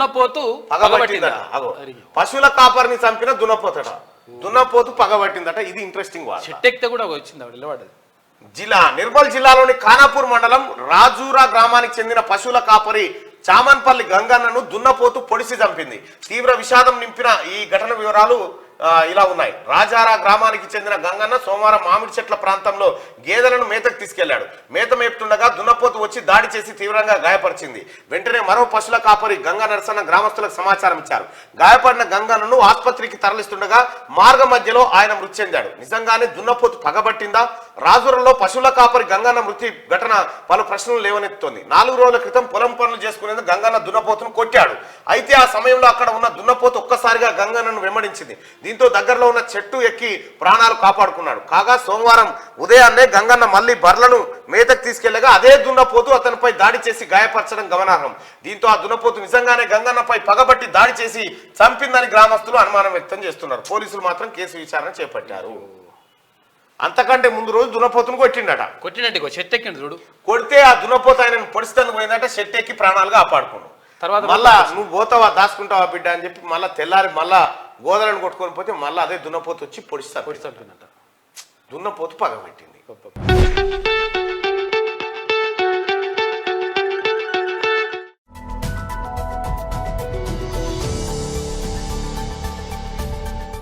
దున్నపోతు పగబట్టిందట. అగో పశువుల కాపరిని చంపిన దున్నపోతట. దున్నపోతు పగబట్టిందట. ఇది ఇంట్రెస్టింగ్ వార్త. చెట్టెక్కితే కూడా వచ్చింది ఆవిడ నిలబడ్డది. జిల్లా నిర్మల్ జిల్లాలోని ఖానాపూర్ మండలం రాజూరా గ్రామానికి చెందిన పశువుల కాపరి చామన్పల్లి గంగన్నను దున్నపోతు పొడిసి చంపింది. తీవ్ర విషాదం నింపిన ఈ ఘటన వివరాలు ఇలా ఉన్నాయి. రాజారా గ్రామానికి చెందిన గంగన్న సోమవారం మామిడి చెట్ల ప్రాంతంలో గేదెలను మేతకు తీసుకెళ్లాడు. మేత మేపుతుండగా దున్నపోతు వచ్చి దాడి చేసి తీవ్రంగా గాయపరిచింది. వెంటనే మరో పశువుల కాపరి గంగా నరసన్న గ్రామస్తులకు సమాచారం ఇచ్చారు. గాయపడిన గంగన్నను ఆసుపత్రికి తరలిస్తుండగా మార్గ మధ్యలో ఆయన మృతి చెందాడు. నిజంగానే దున్నపోతు పగబట్టిందా? రాజూరులో పశువుల కాపరి గంగన్న మృతి ఘటన పలు ప్రశ్నలు లేవనెత్తుతోంది. 4 రోజుల క్రితం పొలం పనులు చేసుకునేందుకు గంగన్న దున్నపోతును కొట్టాడు. అయితే ఆ సమయంలో అక్కడ ఉన్న దున్నపోతు ఒక్కసారిగా గంగన్నను వెంబడించింది. దీంతో దగ్గరలో ఉన్న చెట్టు ఎక్కి ప్రాణాలు కాపాడుకున్నాడు. కాగా సోమవారం ఉదయాన్నే గంగన్న మళ్లీ బర్లను మేతకు తీసుకెళ్లగా అదే దున్నపోతు అతనిపై దాడి చేసి గాయపరచడం గమనార్హం. దీంతో ఆ దున్నపోతు నిజంగానే గంగన్నపై పగబట్టి దాడి చేసి చంపిందని గ్రామస్తులు అనుమానం వ్యక్తం చేస్తున్నారు. పోలీసులు మాత్రం కేసు విచారణ చేపట్టారు. అంతకంటే ముందు రోజు దున్నపోతును కొట్టినట్టు చెట్టెక్కిండు చూడు. కొడితే ఆ దున్నపోతు ఆయన పొడిస్తాను పోయిందంటే చెట్టు ఎక్కి ప్రాణాలు కాపాడుకున్నాడు. తర్వాత మళ్ళా నువ్వు పోతావా దాచుకుంటావా బిడ్డ అని చెప్పి మళ్ళీ తెల్లారి మళ్ళా గోదలను కొట్టుకొని పోతే మళ్ళీ అదే దున్నపోతు వచ్చి పొడిస్తాను. పొడిస్తాడు దున్నపోతు పగబట్టింది.